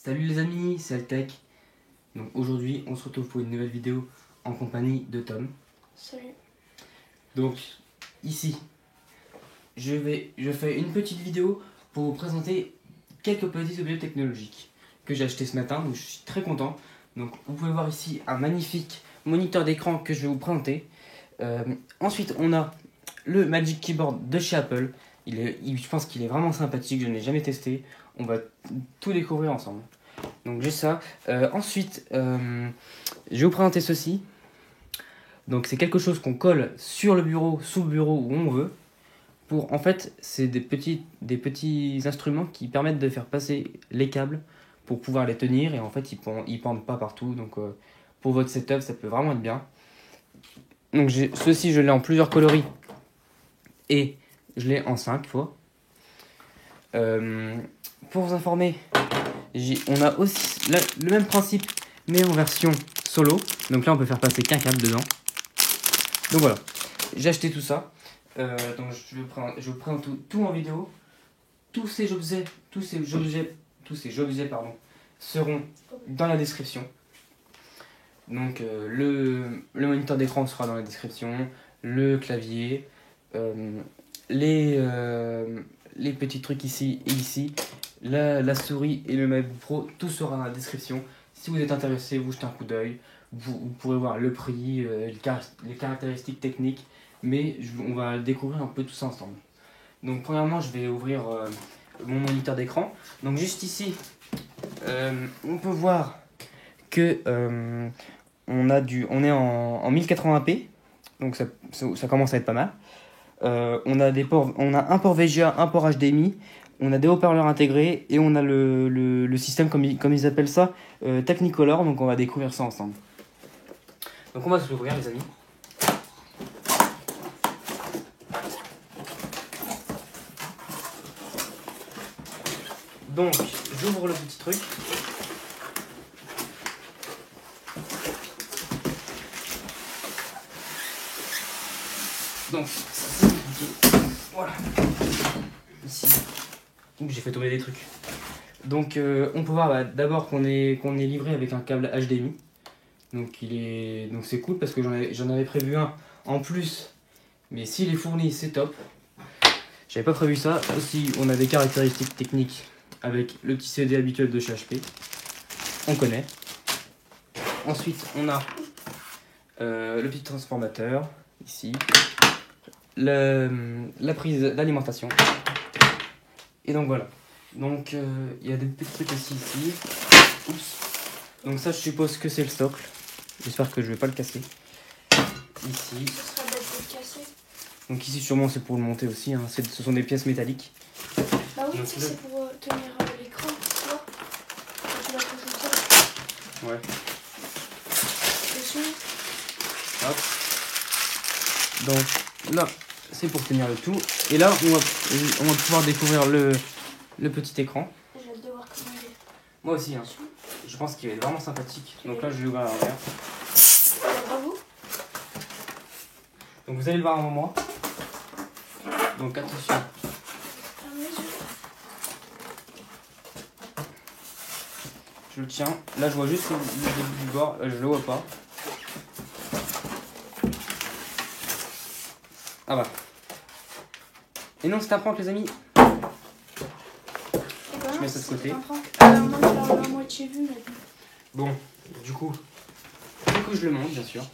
Salut les amis, c'est Altec. Donc aujourd'hui, on se retrouve pour une nouvelle vidéo en compagnie de Tom. Salut. Donc ici, je fais une petite vidéo pour vous présenter quelques petits objets technologiques que j'ai acheté ce matin, donc je suis très content. Donc vous pouvez voir ici un magnifique moniteur d'écran que je vais vous présenter. Ensuite, on a le Magic Keyboard de chez Apple. Je pense qu'il est vraiment sympathique, je ne l'ai jamais testé. On va tout découvrir ensemble. Donc j'ai ça. Ensuite, je vais vous présenter ceci. Donc c'est quelque chose qu'on colle sur le bureau, sous le bureau, où on veut. En fait, c'est des petits instruments qui permettent de faire passer les câbles pour pouvoir les tenir. Et en fait, ils pendent pas partout. Donc pour votre setup, ça peut vraiment être bien. Donc ceci, je l'ai en plusieurs coloris. Et je l'ai en 5 fois. Pour vous informer, on a aussi le même principe, mais en version solo. Donc là, on peut faire passer qu'un câble dedans. Donc voilà, j'ai acheté tout ça. Donc je vous présente tout en vidéo. Tous ces objets seront dans la description. Donc le moniteur d'écran sera dans la description, le clavier, les petits trucs ici et ici, la souris et le MacBook Pro, tout sera dans la description. Si vous êtes intéressé, vous jetez un coup d'œil, vous pourrez voir le prix, les caractéristiques techniques, mais on va découvrir un peu tout ça ensemble. Donc premièrement, je vais ouvrir mon moniteur d'écran. Donc juste ici, on peut voir que on est en 1080p, donc ça commence à être pas mal. On a un port VGA, un port HDMI, on a des haut-parleurs intégrés et on a le système comme ils appellent ça, Technicolor. Donc on va découvrir ça ensemble. Donc on va se l'ouvrir les amis. Donc j'ouvre le petit truc. Donc c'est compliqué. Voilà. Ici. Ouh, j'ai fait tomber des trucs. Donc on peut voir d'abord qu'on est livré avec un câble HDMI. Donc c'est cool parce que j'en avais prévu un en plus. Mais s'il est fourni, c'est top. J'avais pas prévu ça. Aussi, on a des caractéristiques techniques avec le petit CD habituel de chez HP. On connaît. Ensuite, on a le petit transformateur ici. La prise d'alimentation. Et donc voilà. Donc il y a des petits trucs aussi ici. Oups. Donc ça, je suppose que c'est le socle. J'espère que je vais pas le casser. Ici. Ce serait bête de le casser. Donc ici sûrement c'est pour le monter aussi, hein. Ce sont des pièces métalliques. Bah oui, c'est pour tenir l'écran, tu vois. Quand tu vas toucher ça. Ouais. Dessus. Hop. Donc là, c'est pour tenir le tout. Et là, on va pouvoir découvrir le petit écran. J'ai hâte de voir comment il est. Moi aussi, hein. Je pense qu'il va être vraiment sympathique. Donc là, je vais ouvrir à l'envers. Bravo. Donc vous allez le voir avant moi. Donc attention. Ferme les yeux. Je le tiens. Là, je vois juste le début du bord. Je le vois pas. Ah bah. Et non, c'est un prank, les amis. Je mets ça de côté. Moi, je l'ai à moitié vu maintenant. Bon, du coup, je le monte, bien sûr.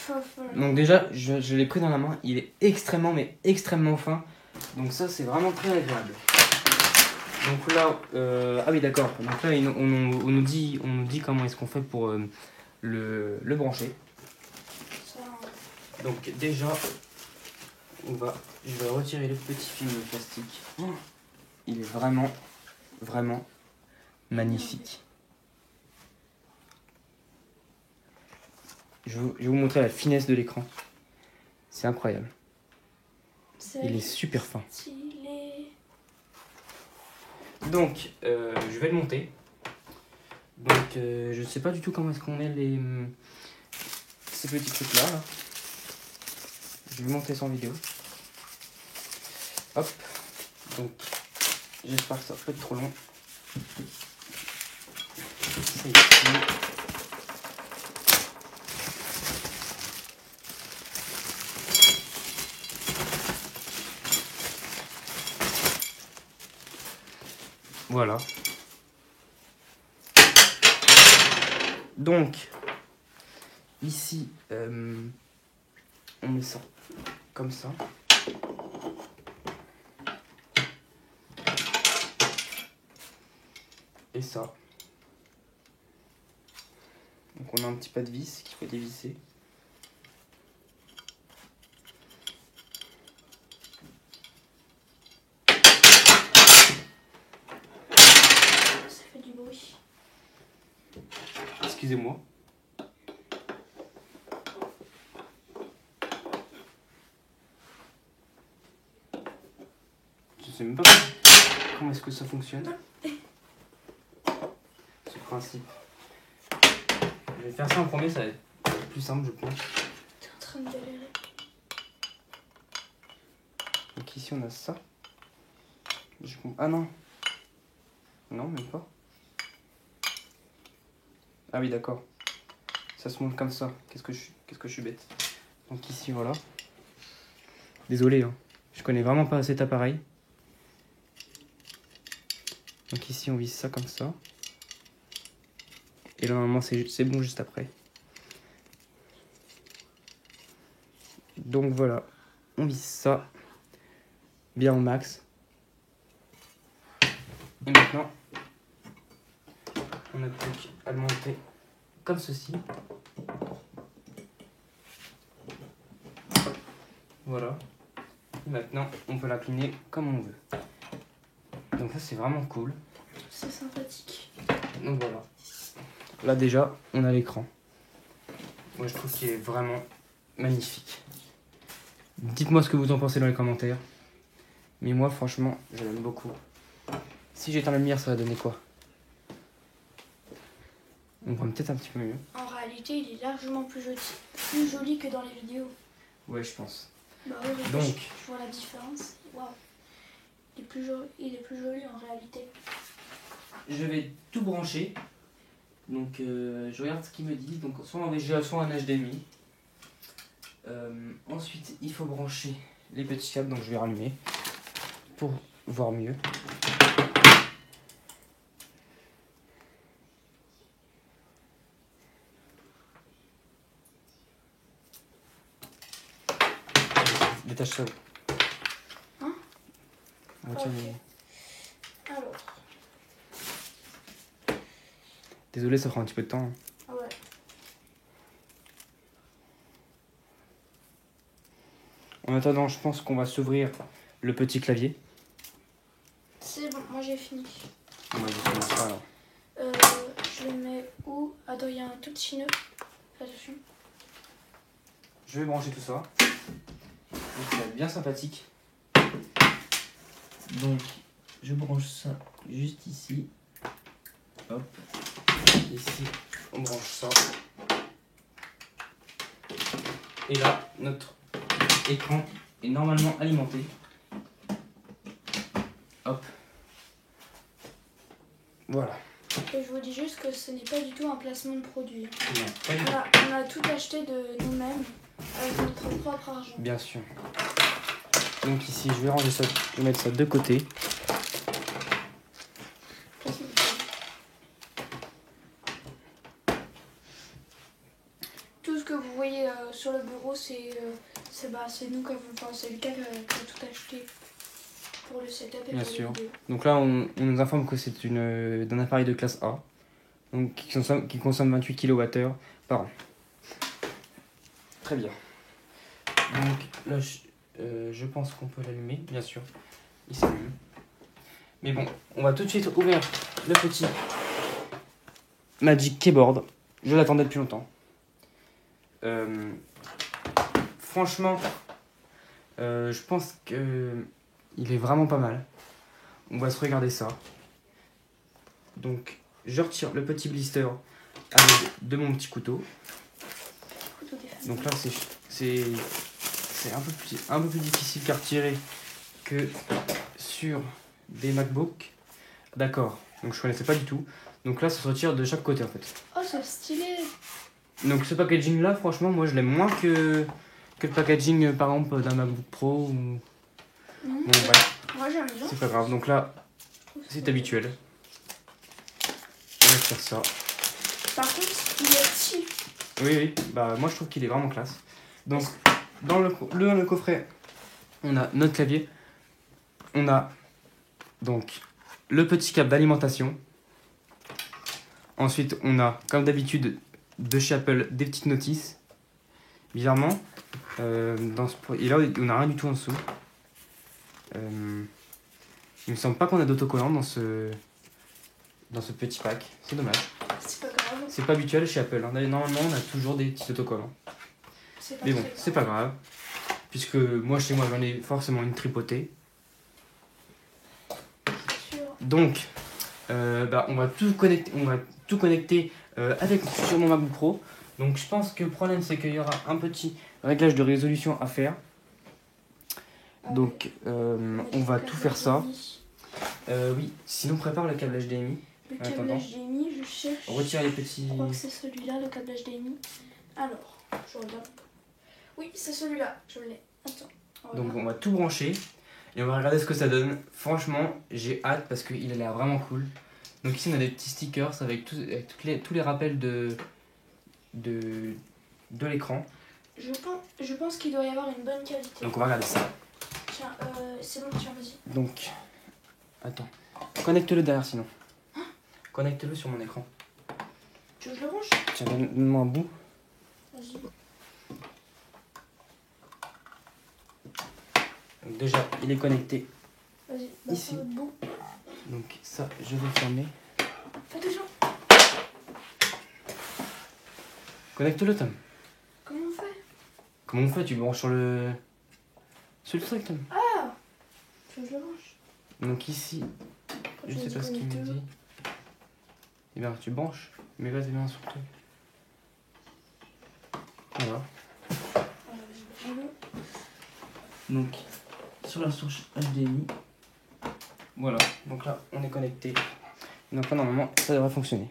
Voilà. Donc déjà, je l'ai pris dans la main. Il est extrêmement, mais extrêmement fin. Donc ça, c'est vraiment très agréable. Donc là, ah oui, d'accord. Donc là, on nous dit comment est-ce qu'on fait pour le brancher. Ça, Donc déjà, je vais retirer le petit film de plastique. Oh, il est vraiment, vraiment magnifique. Je vais vous montrer la finesse de l'écran. C'est incroyable. Il est super fin. Stylé. Donc, je vais le monter. Donc, je ne sais pas du tout comment est-ce qu'on met ces petits trucs-là. Là. Je vais monter sans vidéo. Hop. Donc, j'espère que ça va pas être trop long. C'est ici. Voilà. Donc, ici, on met ça comme ça. Et ça. Donc on a un petit pas de vis qu'il faut dévisser. Ça fait du bruit. Excusez-moi. Je sais même pas comment est-ce que ça fonctionne. Ce principe. Je vais faire ça en premier, ça va être plus simple je pense. T'es en train de galérer. Donc ici on a ça. Ah non. Non, même pas. Ah oui d'accord. Ça se monte comme ça. Qu'est-ce que je suis bête. Donc ici voilà. Désolé hein. Je connais vraiment pas cet appareil. Donc ici on visse ça comme ça. Et là normalement c'est bon juste après. Donc voilà. On visse ça. Bien au max. Et maintenant, on n'a plus qu'à le monter comme ceci. Voilà. Et maintenant, on peut l'incliner comme on veut. Donc ça, c'est vraiment cool. C'est sympathique. Donc voilà. Là déjà, on a l'écran. Moi, je trouve qu'il est vraiment magnifique. Dites-moi ce que vous en pensez dans les commentaires. Mais moi, franchement, je l'aime beaucoup. Si j'éteins la lumière, ça va donner quoi? On voit peut-être un petit peu mieux. En réalité, il est largement plus joli que dans les vidéos. Ouais, je pense. Bah oui, donc, je vois la différence. Waouh. Il est plus joli en réalité. Je vais tout brancher. Donc, je regarde ce qu'il me dit. Donc, soit en VGA, soit en HDMI. Ensuite, il faut brancher les petits câbles. Donc, je vais rallumer pour voir mieux. Détache ça. Hein? Okay. Alors. Désolé, ça prend un petit peu de temps. Ah ouais. En attendant, je pense qu'on va s'ouvrir le petit clavier. C'est bon, moi j'ai fini. Moi, je commence pas alors. Je le mets où? Attends, il y a un tout petit nœud là-dessus. Je vais brancher tout ça. Donc, ça va être bien sympathique. Donc, je branche ça juste ici. Hop. Ici, on branche ça. Et là, notre écran est normalement alimenté. Hop. Voilà. Et je vous dis juste que ce n'est pas du tout un placement de produit. Non, pas du tout. On a tout acheté de nous-mêmes avec notre propre argent. Bien sûr. Donc ici, je vais ranger ça, je vais mettre ça de côté. Tout ce que vous voyez sur le bureau, c'est nous qui avons, enfin, c'est le gars qui a tout acheté pour le setup et Bien pour sûr. les vidéos. Donc là, on nous informe que c'est d'un appareil de classe A, donc qui consomme 28 kWh par an. Très bien. Donc là, je pense qu'on peut l'allumer, bien sûr. Il s'allume. Mais bon, on va tout de suite ouvrir le petit Magic Keyboard. Je l'attendais depuis longtemps. Franchement, je pense que il est vraiment pas mal. On va se regarder ça. Donc, je retire le petit blister de mon petit couteau. Donc là, c'est un peu plus difficile qu'à retirer que sur des MacBook. D'accord. Donc je connaissais pas du tout. Donc là, ça se retire de chaque côté en fait. Oh, c'est stylé. Donc ce packaging là, franchement, moi je l'aime moins que le packaging par exemple d'un MacBook Pro ou... Bon bref, Moi j'aime bien. c'est pas grave. Donc là, c'est habituel. On va faire ça. Par contre, il est petit. Oui, oui, bah moi je trouve qu'il est vraiment classe. Donc dans le coffret, on a notre clavier. On a donc le petit câble d'alimentation. Ensuite, on a, comme d'habitude, de chez Apple, des petites notices. Bizarrement, et là, on n'a rien du tout en dessous. Il me semble pas qu'on a d'autocollant dans ce petit pack. C'est dommage. C'est pas grave. C'est pas habituel chez Apple. Hein. Normalement, on a toujours des petits autocollants. Mais bon, c'est pas grave. Puisque moi, chez moi, j'en ai forcément une tripotée. Donc, on va tout connecter sur mon MacBook Pro. Donc je pense que le problème c'est qu'il y aura un petit réglage de résolution à faire. Donc on va tout faire ça. Oui, sinon prépare le câble HDMI. Le câble HDMI, je cherche. Retire les petits... Je crois que c'est celui-là, le câble HDMI. Alors, je regarde. Oui, c'est celui-là, je l'ai. Attends. Voilà. Donc on va tout brancher et on va regarder ce que ça donne. Franchement, j'ai hâte parce qu'il a l'air vraiment cool. Donc ici on a des petits stickers avec tous les rappels de l'écran. Je pense qu'il doit y avoir une bonne qualité. Donc on va regarder ça. Tiens, c'est bon, tiens, vas-y. Donc, attends. Connecte-le derrière sinon. Connecte-le sur mon écran. Tu veux que je le branche? Tiens, donne-moi un bout. Vas-y. Donc déjà, il est connecté. Vas-y, ici. Bout. Donc ça, je vais fermer. Fais attention. Connecte-le, Tom. Comment on fait? Comment on fait? Tu branches sur le truc, Tom. Ah! Tu veux que je le branche? Donc ici, je sais pas ce qu'il me dit. Eh bien, tu branches, mais vas-y bien sur le truc. Voilà. Donc, sur la source HDMI. Voilà, donc là, on est connecté. Donc là, normalement, ça devrait fonctionner.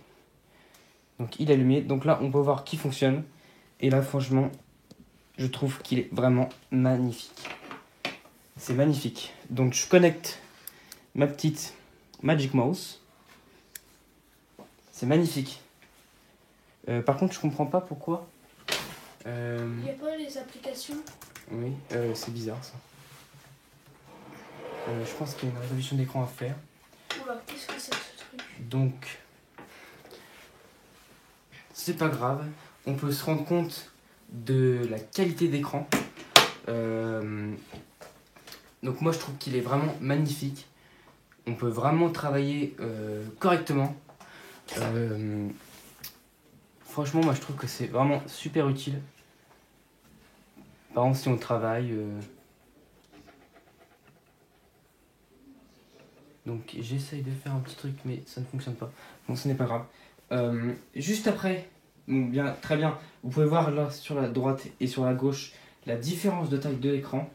Donc, il est allumé. Donc là, on peut voir qu'il fonctionne. Et là, franchement, je trouve qu'il est vraiment magnifique. C'est magnifique. Donc, je connecte ma petite Magic Mouse. C'est magnifique. Par contre, je comprends pas pourquoi. Il n'y a pas les applications? Oui, c'est bizarre ça. Je pense qu'il y a une résolution d'écran à faire. Oula, qu'est-ce que c'est que ce truc? Donc, c'est pas grave. On peut se rendre compte de la qualité d'écran. Donc moi, je trouve qu'il est vraiment magnifique. On peut vraiment travailler correctement. Franchement, moi, je trouve que c'est vraiment super utile. Par exemple, si on travaille... Donc j'essaye de faire un petit truc mais ça ne fonctionne pas. Bon, ce n'est pas grave. Juste après, donc très bien, vous pouvez voir là sur la droite et sur la gauche la différence de taille de l'écran.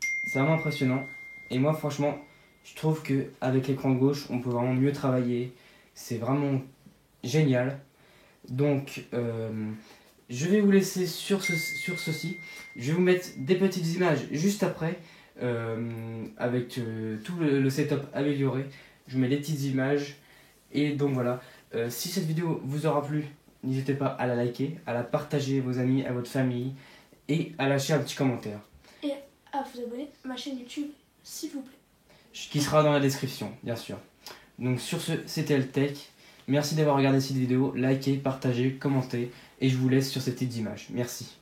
C'est vraiment impressionnant. Et moi franchement, je trouve qu'avec l'écran gauche, on peut vraiment mieux travailler. C'est vraiment génial. Donc je vais vous laisser sur ceci. Je vais vous mettre des petites images juste après. Avec tout le setup amélioré, je mets les petites images et donc voilà. Si cette vidéo vous aura plu, n'hésitez pas à la liker, à la partager à vos amis, à votre famille et à lâcher un petit commentaire et à vous abonner à ma chaîne YouTube s'il vous plaît, qui sera dans la description bien sûr. Donc sur ce, c'était LTech. Merci d'avoir regardé cette vidéo, likez, partagez, commentez et je vous laisse sur ces petites images. Merci.